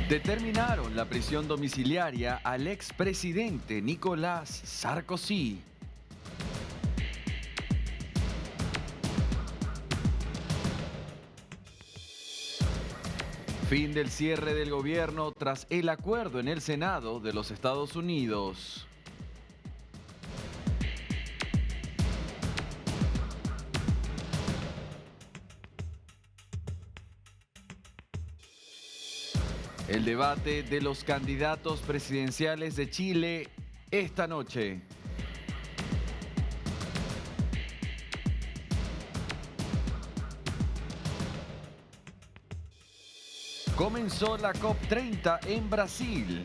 Determinaron la prisión domiciliaria al expresidente Nicolás Sarkozy. Fin del cierre del gobierno tras el acuerdo en el Senado de los Estados Unidos. El debate de los candidatos presidenciales de Chile esta noche. Comenzó la COP30 en Brasil.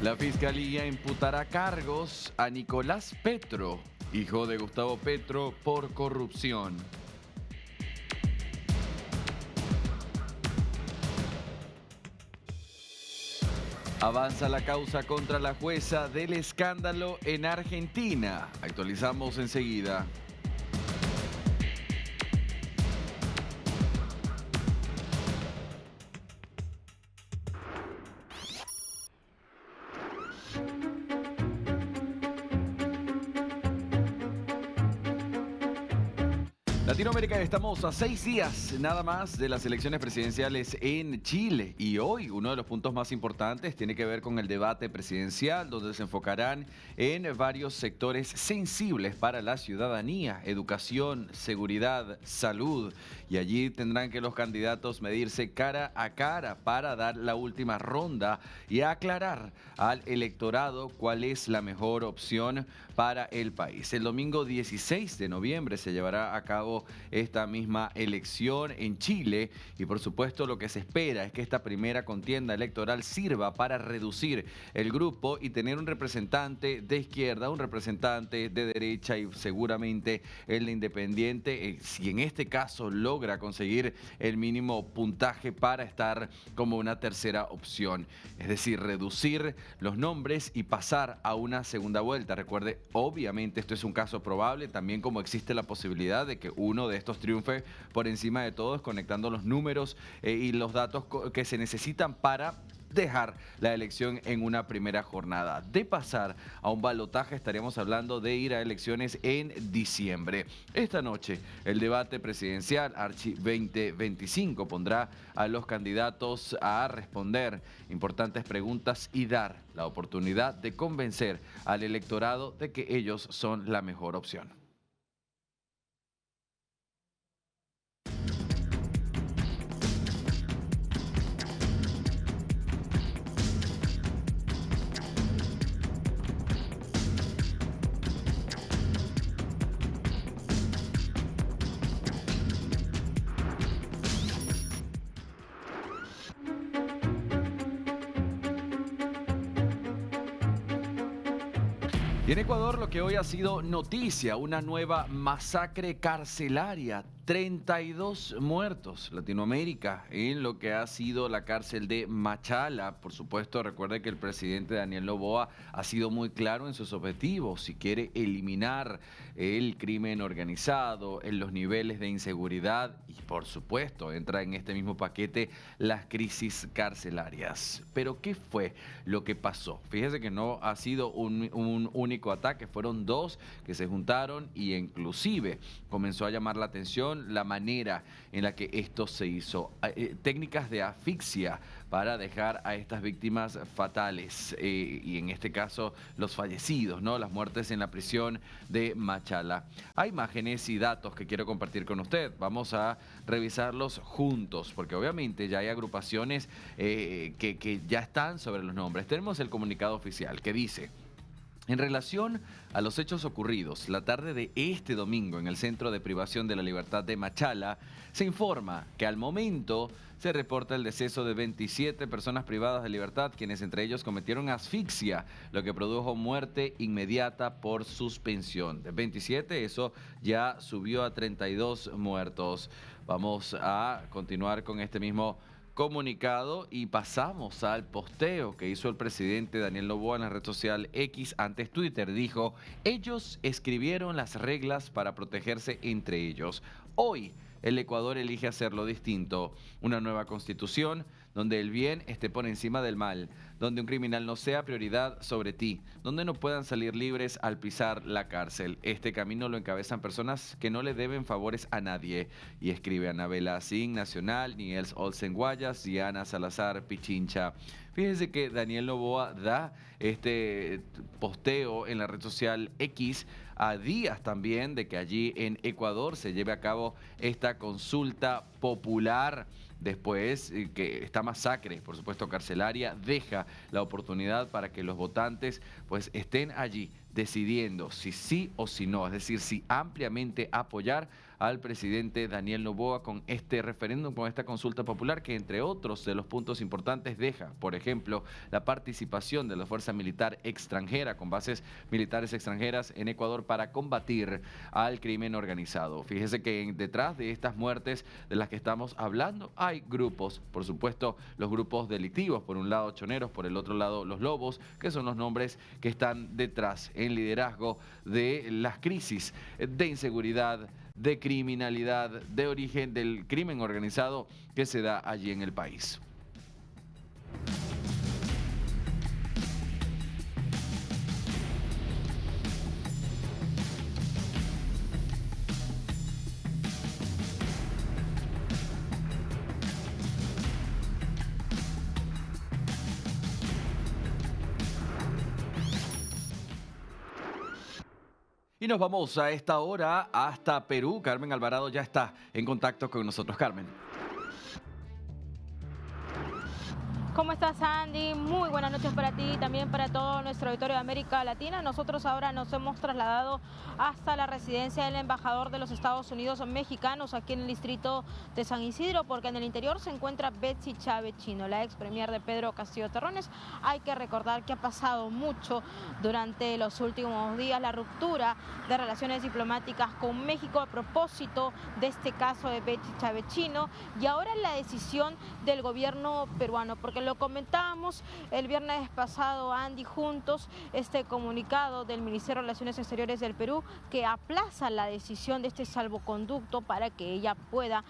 La Fiscalía imputará cargos a Nicolás Petro, hijo de Gustavo Petro, por corrupción. Avanza la causa contra la jueza del escándalo en Argentina. Actualizamos enseguida. Latinoamérica, estamos a 6 días nada más de las elecciones presidenciales en Chile y hoy uno de los puntos más importantes tiene que ver con el debate presidencial, donde se enfocarán en varios sectores sensibles para la ciudadanía: educación, seguridad, salud, y allí tendrán que los candidatos medirse cara a cara para dar la última ronda y aclarar al electorado cuál es la mejor opción para el país. El domingo 16 de noviembre se llevará a cabo esta misma elección en Chile y por supuesto lo que se espera es que esta primera contienda electoral sirva para reducir el grupo y tener un representante de izquierda, un representante de derecha y seguramente el de independiente, si en este caso logra conseguir el mínimo puntaje para estar como una tercera opción. Es decir, reducir los nombres y pasar a una segunda vuelta. Recuerde, obviamente esto es un caso probable, también como existe la posibilidad de que uno de estos triunfe por encima de todos, conectando los números y los datos que se necesitan para dejar la elección en una primera jornada. De pasar a un balotaje, estaríamos hablando de ir a elecciones en diciembre. Esta noche, el debate presidencial Archi 2025 pondrá a los candidatos a responder importantes preguntas y dar la oportunidad de convencer al electorado de que ellos son la mejor opción. Y en Ecuador, lo que hoy ha sido noticia: una nueva masacre carcelaria. 32 muertos. Latinoamérica en lo que ha sido la cárcel de Machala. Por supuesto, recuerde que el presidente Daniel Noboa ha sido muy claro en sus objetivos. Si quiere eliminar el crimen organizado, en los niveles de inseguridad y, por supuesto, entra en este mismo paquete las crisis carcelarias. Pero, ¿qué fue lo que pasó? Fíjese que no ha sido un único ataque, fueron dos que se juntaron y inclusive comenzó a llamar la atención la manera en la que esto se hizo. Técnicas de asfixia para dejar a estas víctimas fatales y en este caso los fallecidos, ¿no? Las muertes en la prisión de Machala. Hay imágenes y datos que quiero compartir con usted. Vamos a revisarlos juntos porque obviamente ya hay agrupaciones que ya están sobre los nombres. Tenemos el comunicado oficial que dice: en relación a los hechos ocurridos la tarde de este domingo en el Centro de Privación de la Libertad de Machala, se informa que al momento se reporta el deceso de 27 personas privadas de libertad, quienes entre ellos cometieron asfixia, lo que produjo muerte inmediata por suspensión. De 27, eso ya subió a 32 muertos. Vamos a continuar con este mismo comunicado y pasamos al posteo que hizo el presidente Daniel Noboa en la red social X, antes Twitter. Dijo: ellos escribieron las reglas para protegerse entre ellos. Hoy el Ecuador elige hacerlo distinto. Una nueva constitución donde el bien esté por encima del mal, donde un criminal no sea prioridad sobre ti, donde no puedan salir libres al pisar la cárcel. Este camino lo encabezan personas que no le deben favores a nadie. Y escribe Anabela Singh, Nacional, Niels Olsen Guayas, Diana Salazar Pichincha. Fíjense que Daniel Noboa da este posteo en la red social X a días también de que allí en Ecuador se lleve a cabo esta consulta popular. Después que esta masacre, por supuesto carcelaria, deja la oportunidad para que los votantes pues estén allí decidiendo si sí o si no, es decir, si ampliamente apoyar al presidente Daniel Noboa con este referéndum, con esta consulta popular que, entre otros de los puntos importantes, deja, por ejemplo, la participación de la fuerza militar extranjera con bases militares extranjeras en Ecuador para combatir al crimen organizado. Fíjese que detrás de estas muertes de las que estamos hablando hay grupos, por supuesto, los grupos delictivos, por un lado choneros, por el otro lado los lobos, que son los nombres que están detrás en liderazgo de las crisis de inseguridad, de criminalidad, de origen del crimen organizado que se da allí en el país. Y nos vamos a esta hora hasta Perú. Carmen Alvarado ya está en contacto con nosotros. Carmen. ¿Cómo estás, Andy? Muy buenas noches para ti y también para todo nuestro auditorio de América Latina. Nosotros ahora nos hemos trasladado hasta la residencia del embajador de los Estados Unidos mexicanos aquí en el distrito de San Isidro, porque en el interior se encuentra Betsy Chávez Chino, la ex premier de Pedro Castillo Terrones. Hay que recordar que ha pasado mucho durante los últimos días, la ruptura de relaciones diplomáticas con México a propósito de este caso de Betsy Chávez Chino, y ahora la decisión del gobierno peruano, porque lo comentábamos el viernes pasado, Andy, juntos, este comunicado del Ministerio de Relaciones Exteriores del Perú que aplaza la decisión de este salvoconducto para que ella pueda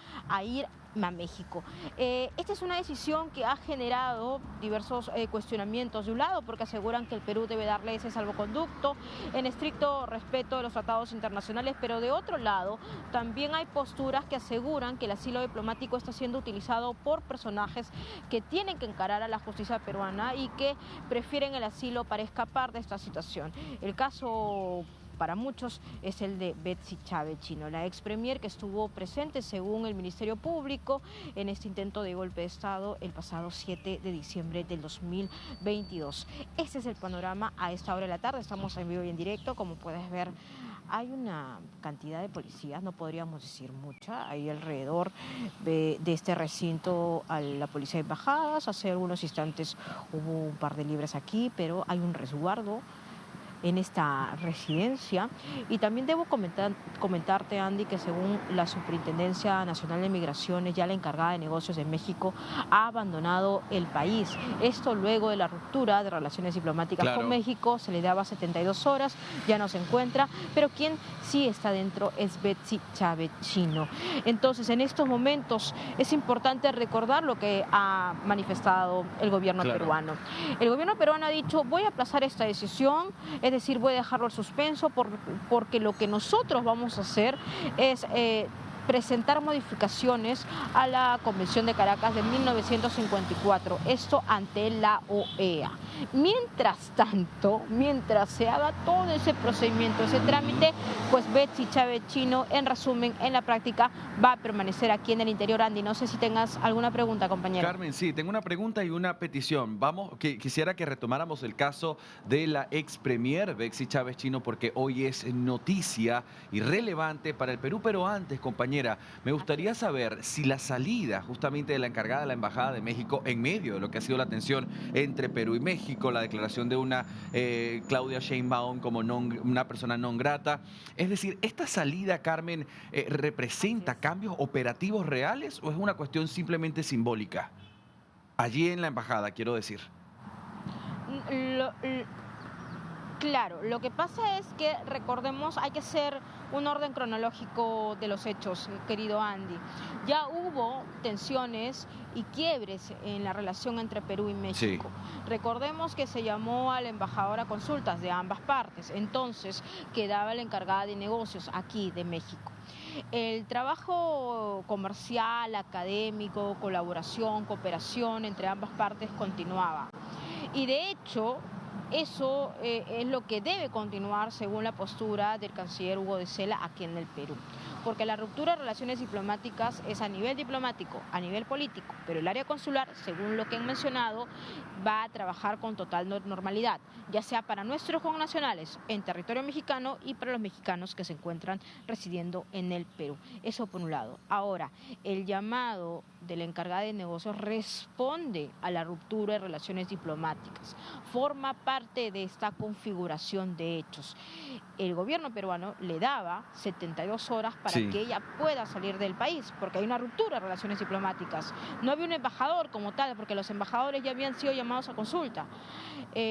ir a México. Esta es una decisión que ha generado diversos cuestionamientos. De un lado, porque aseguran que el Perú debe darle ese salvoconducto en estricto respeto de los tratados internacionales, pero de otro lado también hay posturas que aseguran que el asilo diplomático está siendo utilizado por personajes que tienen que encarar a la justicia peruana y que prefieren el asilo para escapar de esta situación. El caso para muchos es el de Betsy Chávez Chino, la ex premier que estuvo presente, según el Ministerio Público, en este intento de golpe de Estado el pasado 7 de diciembre del 2022. Este es el panorama a esta hora de la tarde. Estamos en vivo y en directo, como puedes ver. Hay una cantidad de policías, no podríamos decir mucha, ahí alrededor de este recinto a la policía de embajadas. Hace algunos instantes hubo un par de libres aquí, pero hay un resguardo en esta residencia. Y también debo comentarte, Andy, que según la Superintendencia Nacional de Migraciones, ya la encargada de negocios de México ha abandonado el país. Esto luego de la ruptura de relaciones diplomáticas con México. Se le daba 72 horas, ya no se encuentra, pero quien sí está dentro es Betsy Chávez Chino. Entonces, en estos momentos es importante recordar lo que ha manifestado el gobierno peruano. El gobierno peruano ha dicho: voy a aplazar esta decisión, es decir, voy a dejarlo al suspenso porque lo que nosotros vamos a hacer es presentar modificaciones a la Convención de Caracas de 1954, esto ante la OEA. Mientras tanto, mientras se haga todo ese procedimiento, ese trámite, pues Betsy Chávez Chino, en resumen, en la práctica, va a permanecer aquí en el interior. Andy, no sé si tengas alguna pregunta, compañero. Carmen, sí, tengo una pregunta y una petición. Quisiera que retomáramos el caso de la ex premier Betsy Chávez Chino, porque hoy es noticia y relevante para el Perú, pero antes, compañero, me gustaría saber si la salida justamente de la encargada de la Embajada de México en medio de lo que ha sido la tensión entre Perú y México, la declaración de una Claudia Sheinbaum como una persona non grata, es decir, ¿esta salida, Carmen, representa cambios operativos reales o es una cuestión simplemente simbólica? Allí en la embajada, quiero decir. Lo- l- Claro, lo que pasa es que recordemos, hay que hacer un orden cronológico de los hechos, querido Andy. Ya hubo tensiones y quiebres en la relación entre Perú y Sí, México. Recordemos que se llamó al embajador a consultas de ambas partes, entonces quedaba la encargada de negocios aquí de México. El trabajo comercial, académico, colaboración, cooperación entre ambas partes continuaba. Y de hecho, eso es lo que debe continuar según la postura del canciller Hugo de Sela aquí en el Perú. Porque la ruptura de relaciones diplomáticas es a nivel diplomático, a nivel político, pero el área consular, según lo que han mencionado, va a trabajar con total normalidad, ya sea para nuestros connacionales en territorio mexicano y para los mexicanos que se encuentran residiendo en el Perú. Eso por un lado. Ahora, el llamado de la encargada de negocios responde a la ruptura de relaciones diplomáticas, forma parte de esta configuración de hechos. El gobierno peruano le daba 72 horas para sí, que ella pueda salir del país, porque hay una ruptura de relaciones diplomáticas. No había un embajador como tal, porque los embajadores ya habían sido llamados a consulta.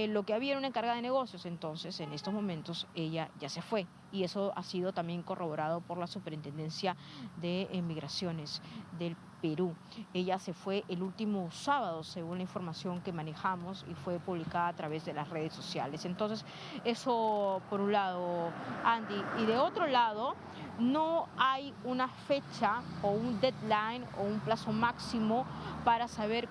Lo que había era una encargada de negocios, entonces en estos momentos ella ya se fue. Y eso ha sido también corroborado por la Superintendencia de Migraciones del Perú. Ella se fue el último sábado, según la información que manejamos, y fue publicada a través de las redes sociales. Entonces, eso por un lado, Andy. Y de otro lado, no hay una fecha o un deadline o un plazo máximo para saber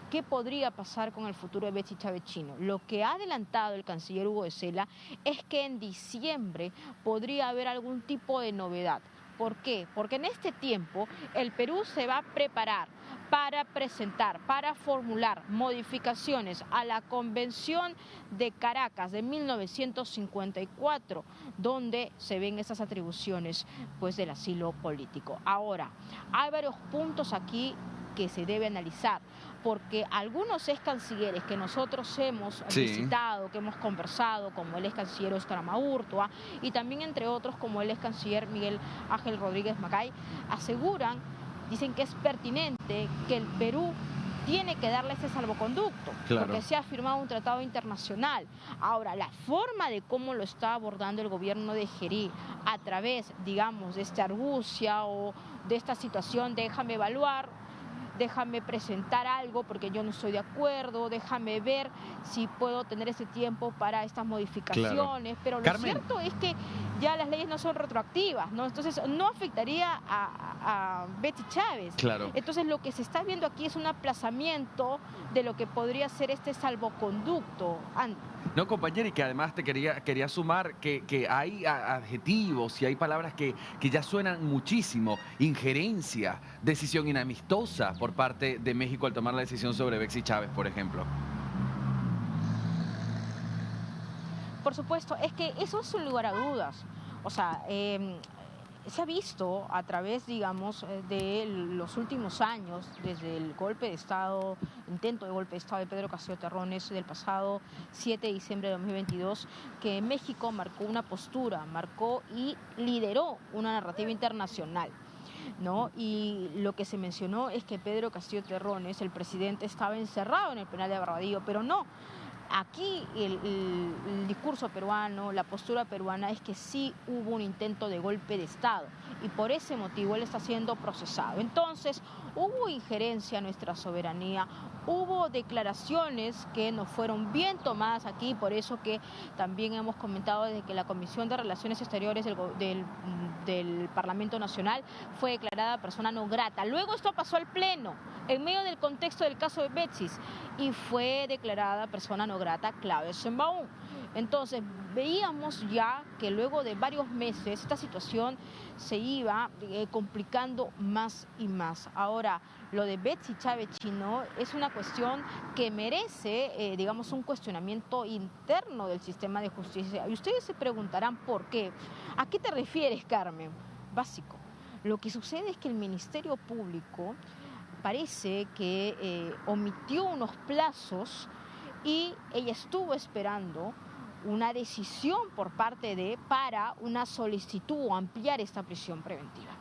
qué podría pasar con el futuro de Betsy Chávez Chino. Lo que ha adelantado el canciller Hugo de Sela es que en diciembre podría haber algún tipo de novedad. ¿Por qué? Porque en este tiempo el Perú se va a preparar para presentar, para formular modificaciones a la Convención de Caracas de 1954, donde se ven esas atribuciones pues, del asilo político. Ahora, hay varios puntos aquí que se debe analizar, porque algunos ex cancilleres que nosotros hemos sí. visitado, que hemos conversado, como el ex canciller Óscar Amaurtua, y también entre otros como el ex canciller Miguel Ángel Rodríguez Macay, aseguran, dicen que es pertinente que el Perú tiene que darle ese salvoconducto, Claro. porque se ha firmado un tratado internacional. Ahora, la forma de cómo lo está abordando el gobierno de Gerí, a través, digamos, de esta argucia o de esta situación, déjame evaluar, déjame presentar algo porque yo no estoy de acuerdo, déjame ver si puedo tener ese tiempo para estas modificaciones, Claro. pero lo Carmen, cierto es que ya las leyes no son retroactivas, ¿no? Entonces no afectaría a Betsy Chávez. claro. Entonces lo que se está viendo aquí es un aplazamiento de lo que podría ser este salvoconducto. No, compañero, y que además te quería sumar que hay adjetivos y hay palabras que ya suenan muchísimo. Injerencia, decisión inamistosa por parte de México al tomar la decisión sobre Betsy Chávez, por ejemplo. Por supuesto, es que eso es un lugar a dudas. O sea, se ha visto a través, digamos, de los últimos años, desde el golpe de Estado, intento de golpe de Estado de Pedro Castillo Terrones del pasado 7 de diciembre de 2022, que México marcó una postura, marcó y lideró una narrativa internacional, ¿no? Y lo que se mencionó es que Pedro Castillo Terrones, el presidente, estaba encerrado en el penal de Barbadillo, pero no. Aquí el discurso peruano, la postura peruana es que sí hubo un intento de golpe de Estado y por ese motivo él está siendo procesado. Entonces, hubo injerencia en nuestra soberanía, hubo declaraciones que no fueron bien tomadas aquí, por eso que también hemos comentado desde que la Comisión de Relaciones Exteriores del Parlamento Nacional fue declarada persona no grata. Luego esto pasó al Pleno, en medio del contexto del caso de Betsy, y fue declarada persona no grata Claudia Sheinbaum. Entonces veíamos ya que luego de varios meses esta situación se iba complicando más y más. Ahora, lo de Betsy Chávez Chino es una cuestión que merece, digamos, un cuestionamiento interno del sistema de justicia. Y ustedes se preguntarán por qué. ¿A qué te refieres, Carmen? Básico. Lo que sucede es que el Ministerio Público parece que omitió unos plazos y ella estuvo esperando una decisión por parte para una solicitud o ampliar esta prisión preventiva.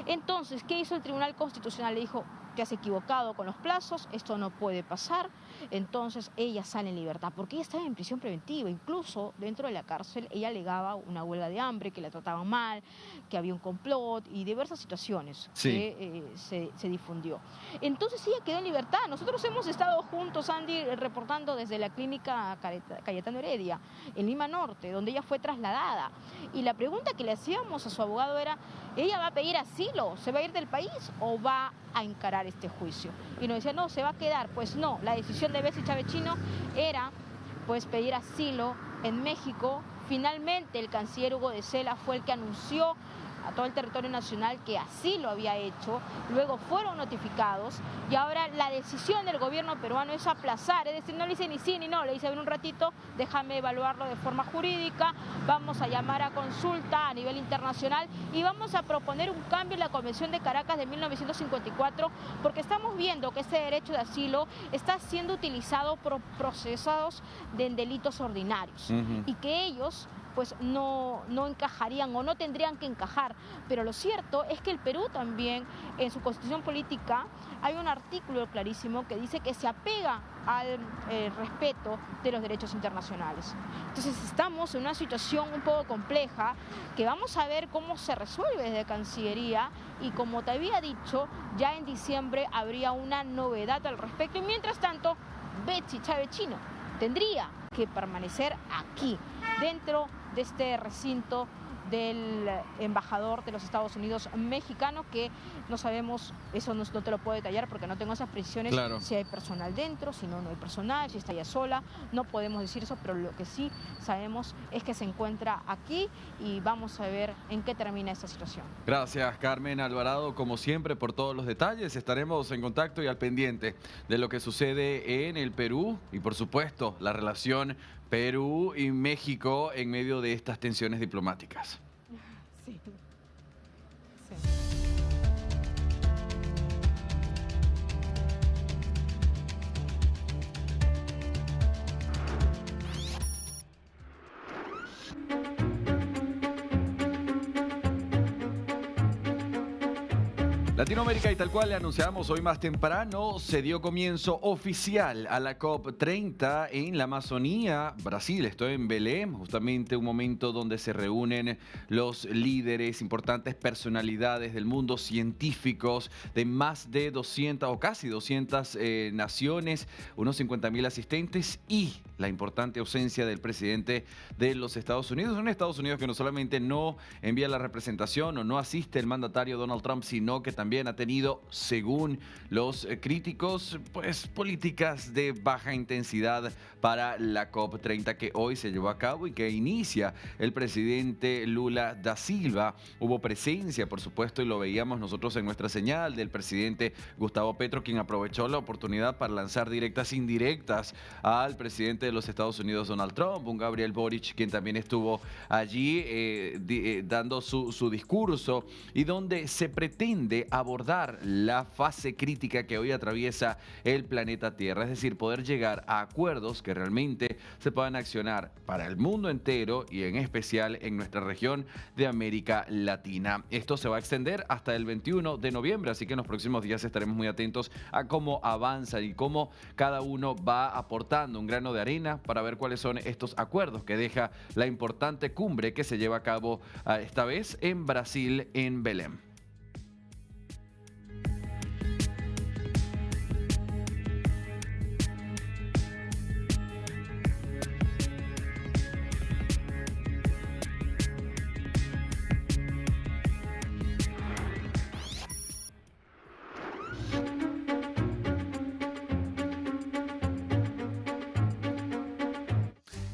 Entonces, ¿qué hizo el Tribunal Constitucional? Le dijo, te has equivocado con los plazos, esto no puede pasar. Entonces ella sale en libertad, porque ella estaba en prisión preventiva. Incluso dentro de la cárcel ella alegaba una huelga de hambre, que la trataban mal, que había un complot y diversas situaciones que se difundió. Entonces ella quedó en libertad. Nosotros hemos estado juntos, Andy, reportando desde la clínica Cayetano Heredia, en Lima Norte, donde ella fue trasladada. Y la pregunta que le hacíamos a su abogado era, ¿ella va a pedir asilo? ¿Se va a ir del país o va a encarar este juicio? Y nos decía, no, se va a quedar. Pues no, la decisión de Betsy Chavechino era pues pedir asilo en México. Finalmente el canciller Hugo de Sela fue el que anunció a todo el territorio nacional que así lo había hecho, luego fueron notificados y ahora la decisión del gobierno peruano es aplazar, es decir, no le dice ni sí ni no, le dice, ven un ratito, déjame evaluarlo de forma jurídica, vamos a llamar a consulta a nivel internacional y vamos a proponer un cambio en la Convención de Caracas de 1954, porque estamos viendo que este derecho de asilo está siendo utilizado por procesados de delitos ordinarios y que ellos pues no encajarían o no tendrían que encajar. Pero lo cierto es que el Perú también, en su constitución política, hay un artículo clarísimo que dice que se apega al respeto de los derechos internacionales. Entonces estamos en una situación un poco compleja que vamos a ver cómo se resuelve desde Cancillería y como te había dicho, ya en diciembre habría una novedad al respecto y mientras tanto, Betsy Chavechino tendría que permanecer aquí, dentro de este recinto del embajador de los Estados Unidos mexicano, que no sabemos, eso no te lo puedo detallar porque no tengo esas precisiones, si hay personal dentro, si no hay personal, si está ella sola, no podemos decir eso, pero lo que sí sabemos es que se encuentra aquí y vamos a ver en qué termina esta situación. Gracias, Carmen Alvarado, como siempre, por todos los detalles. Estaremos en contacto y al pendiente de lo que sucede en el Perú y, por supuesto, la relación Perú y México en medio de estas tensiones diplomáticas. Sí. Latinoamérica, y tal cual le anunciamos hoy más temprano, se dio comienzo oficial a la COP30 en la Amazonía, Brasil. Estoy en Belém, justamente un momento donde se reúnen los líderes, importantes personalidades del mundo, científicos de más de 200 o casi 200 naciones, unos 50.000 asistentes y la importante ausencia del presidente de los Estados Unidos. Un Estados Unidos que no solamente no envía la representación o no asiste el mandatario Donald Trump, sino que también ha tenido, según los críticos, pues políticas de baja intensidad para la COP30 que hoy se llevó a cabo y que inicia el presidente Lula da Silva. Hubo presencia, por supuesto, y lo veíamos nosotros en nuestra señal, del presidente Gustavo Petro, quien aprovechó la oportunidad para lanzar directas e indirectas al presidente de los Estados Unidos, Donald Trump, un Gabriel Boric, quien también estuvo allí dando su discurso y donde se pretende abordar la fase crítica que hoy atraviesa el planeta Tierra, es decir, poder llegar a acuerdos que realmente se puedan accionar para el mundo entero y en especial en nuestra región de América Latina. Esto se va a extender hasta el 21 de noviembre, así que en los próximos días estaremos muy atentos a cómo avanza y cómo cada uno va aportando un grano de arena para ver cuáles son estos acuerdos que deja la importante cumbre que se lleva a cabo esta vez en Brasil, en Belém.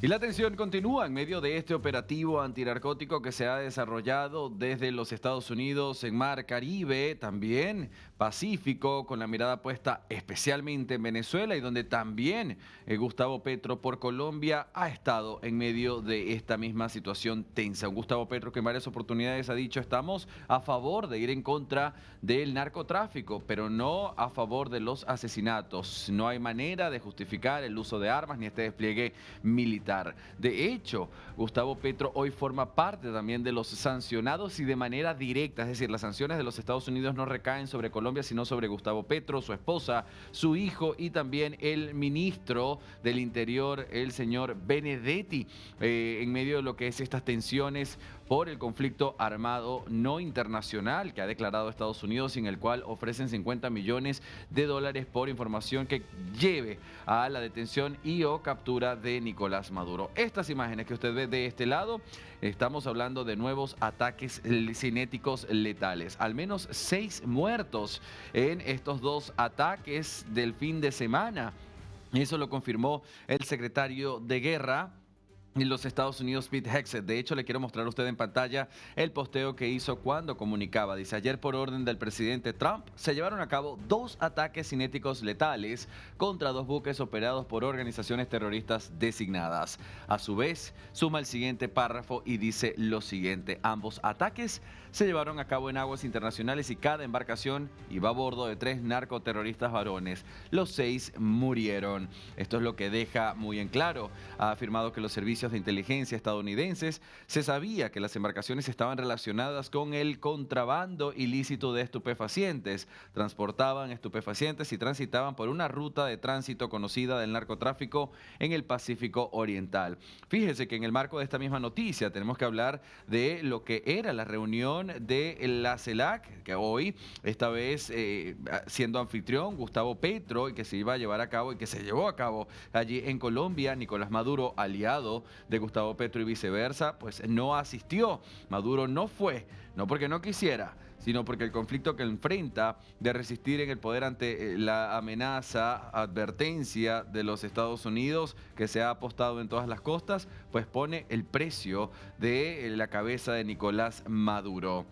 Y la tensión continúa en medio de este operativo antinarcótico que se ha desarrollado desde los Estados Unidos en Mar Caribe, también Pacífico, con la mirada puesta especialmente en Venezuela y donde también Gustavo Petro por Colombia ha estado en medio de esta misma situación tensa. Un Gustavo Petro que en varias oportunidades ha dicho: estamos a favor de ir en contra del narcotráfico, pero no a favor de los asesinatos. No hay manera de justificar el uso de armas ni este despliegue militar. De hecho, Gustavo Petro hoy forma parte también de los sancionados y de manera directa, es decir, las sanciones de los Estados Unidos no recaen sobre Colombia, Colombia, sino sobre Gustavo Petro, su esposa, su hijo y también el ministro del Interior, el señor Benedetti, en medio de lo que es estas tensiones por el conflicto armado no internacional que ha declarado Estados Unidos, en el cual ofrecen 50 millones de dólares por información que lleve a la detención y o captura de Nicolás Maduro. Estas imágenes que usted ve de este lado, estamos hablando de nuevos ataques cinéticos letales. Al menos 6 muertos en estos 2 ataques del fin de semana. Eso lo confirmó el secretario de Guerra en los Estados Unidos, Pete Hegseth. De hecho, le quiero mostrar a usted en pantalla el posteo que hizo cuando comunicaba. Dice: ayer, por orden del presidente Trump, se llevaron a cabo 2 ataques cinéticos letales contra 2 buques operados por organizaciones terroristas designadas. A su vez, suma el siguiente párrafo y dice lo siguiente: ambos ataques se llevaron a cabo en aguas internacionales y cada embarcación iba a bordo de 3 narcoterroristas varones. Los 6 murieron. Esto es lo que deja muy en claro. Ha afirmado que los servicios de inteligencia estadounidenses se sabía que las embarcaciones estaban relacionadas con el contrabando ilícito de estupefacientes. Transportaban estupefacientes y transitaban por una ruta de tránsito conocida del narcotráfico en el Pacífico Oriental. Fíjese que en el marco de esta misma noticia tenemos que hablar de lo que era la reunión de la CELAC, que hoy, esta vez siendo anfitrión Gustavo Petro, y que se iba a llevar a cabo y que se llevó a cabo allí en Colombia. Nicolás Maduro, aliado de Gustavo Petro y viceversa, pues no asistió. Maduro no fue, no porque no quisiera, sino porque el conflicto que enfrenta de resistir en el poder ante la amenaza, advertencia de los Estados Unidos que se ha apostado en todas las costas, pues pone el precio de la cabeza de Nicolás Maduro.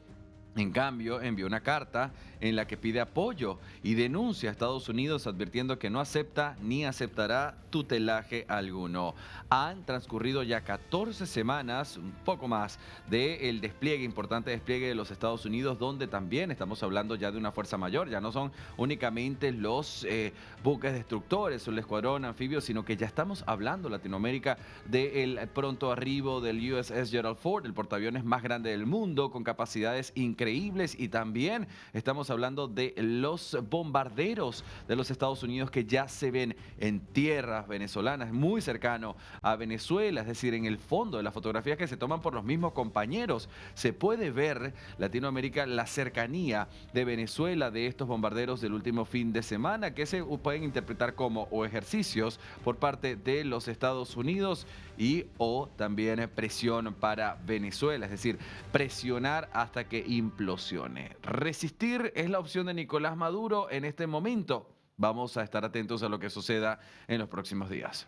En cambio, envió una carta en la que pide apoyo y denuncia a Estados Unidos advirtiendo que no acepta ni aceptará tutelaje alguno. Han transcurrido ya 14 semanas, un poco más, del despliegue, importante despliegue de los Estados Unidos, donde también estamos hablando ya de una fuerza mayor. Ya no son únicamente los buques destructores o el escuadrón anfibio, sino que ya estamos hablando, Latinoamérica, del pronto arribo del USS Gerald Ford, el portaaviones más grande del mundo, con capacidades increíbles, y también estamos hablando de los bombarderos de los Estados Unidos que ya se ven en tierras venezolanas, muy cercano a Venezuela, es decir, en el fondo de las fotografías que se toman por los mismos compañeros, se puede ver, Latinoamérica, la cercanía de Venezuela de estos bombarderos del último fin de semana, que se pueden interpretar como o ejercicios por parte de los Estados Unidos y o también presión para Venezuela, es decir, presionar hasta que implosione. Resistir es la opción de Nicolás Maduro en este momento. Vamos a estar atentos a lo que suceda en los próximos días.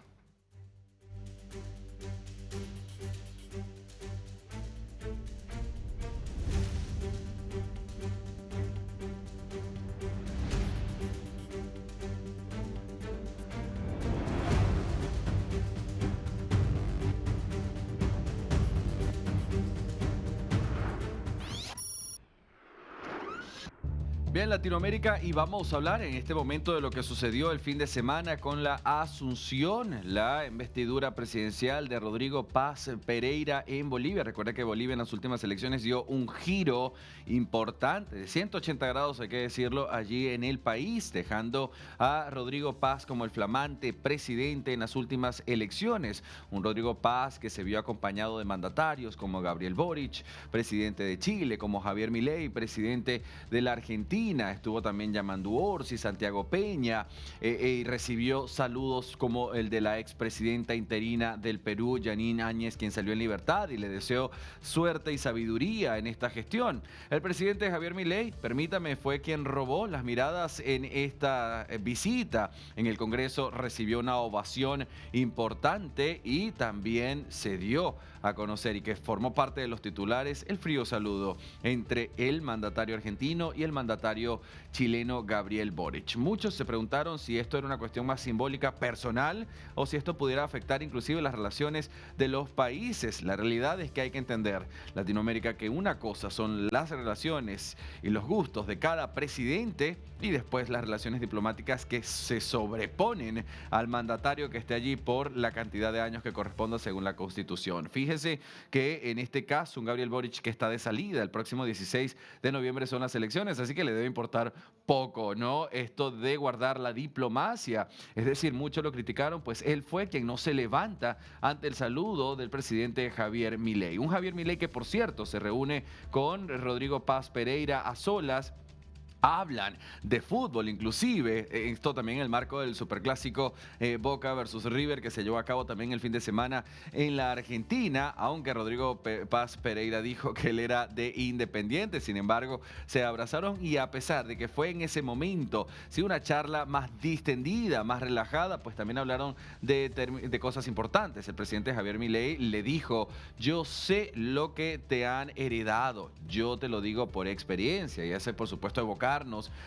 Bien, Latinoamérica, y vamos a hablar en este momento de lo que sucedió el fin de semana con la asunción, la investidura presidencial de Rodrigo Paz Pereira en Bolivia. Recuerda que Bolivia en las últimas elecciones dio un giro importante de 180 grados, hay que decirlo, allí en el país, dejando a Rodrigo Paz como el flamante presidente en las últimas elecciones. Un Rodrigo Paz que se vio acompañado de mandatarios como Gabriel Boric, presidente de Chile, como Javier Milei, presidente de la Argentina. Estuvo también Yamandu Orsi, Santiago Peña, y recibió saludos como el de la expresidenta interina del Perú, Yanine Áñez, quien salió en libertad, y le deseó suerte y sabiduría en esta gestión. El presidente Javier Milei, permítame, fue quien robó las miradas en esta visita. En el Congreso recibió una ovación importante y también se dio a conocer, y que formó parte de los titulares, el frío saludo entre el mandatario argentino y el mandatario chileno Gabriel Boric. Muchos se preguntaron si esto era una cuestión más simbólica, personal, o si esto pudiera afectar inclusive las relaciones de los países. La realidad es que hay que entender, Latinoamérica, que una cosa son las relaciones y los gustos de cada presidente, y después las relaciones diplomáticas que se sobreponen al mandatario que esté allí por la cantidad de años que corresponda según la Constitución. Fíjense fíjese que en este caso un Gabriel Boric que está de salida, el próximo 16 de noviembre son las elecciones, así que le debe importar poco, ¿no? Esto de guardar la diplomacia, es decir, muchos lo criticaron, pues él fue quien no se levanta ante el saludo del presidente Javier Milei. Un Javier Milei que, por cierto, se reúne con Rodrigo Paz Pereira a solas. Hablan de fútbol, inclusive, esto también en el marco del superclásico Boca versus River que se llevó a cabo también el fin de semana en la Argentina, aunque Rodrigo Paz Pereira dijo que él era de Independiente, sin embargo, se abrazaron y a pesar de que fue en ese momento, sí, una charla más distendida, más relajada, pues también hablaron de cosas importantes. El presidente Javier Milei le dijo, yo sé lo que te han heredado, yo te lo digo por experiencia, y hace por supuesto evocar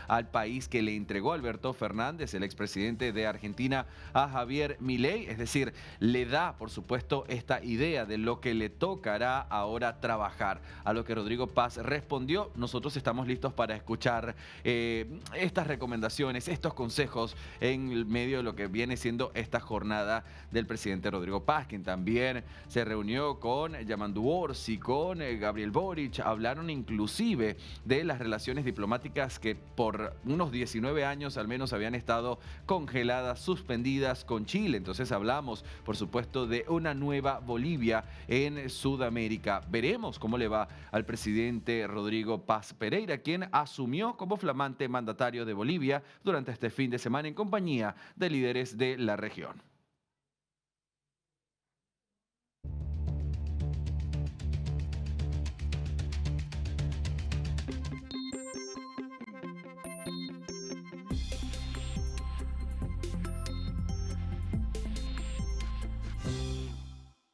al país que le entregó Alberto Fernández, el expresidente de Argentina, a Javier Milei, es decir, le da, por supuesto, esta idea de lo que le tocará ahora trabajar. A lo que Rodrigo Paz respondió, nosotros estamos listos para escuchar estas recomendaciones, estos consejos en medio de lo que viene siendo esta jornada del presidente Rodrigo Paz, quien también se reunió con Yamandu Orsi, con Gabriel Boric, hablaron inclusive de las relaciones diplomáticas que por unos 19 años al menos habían estado congeladas, suspendidas con Chile. Entonces hablamos, por supuesto, de una nueva Bolivia en Sudamérica. Veremos cómo le va al presidente Rodrigo Paz Pereira, quien asumió como flamante mandatario de Bolivia durante este fin de semana en compañía de líderes de la región.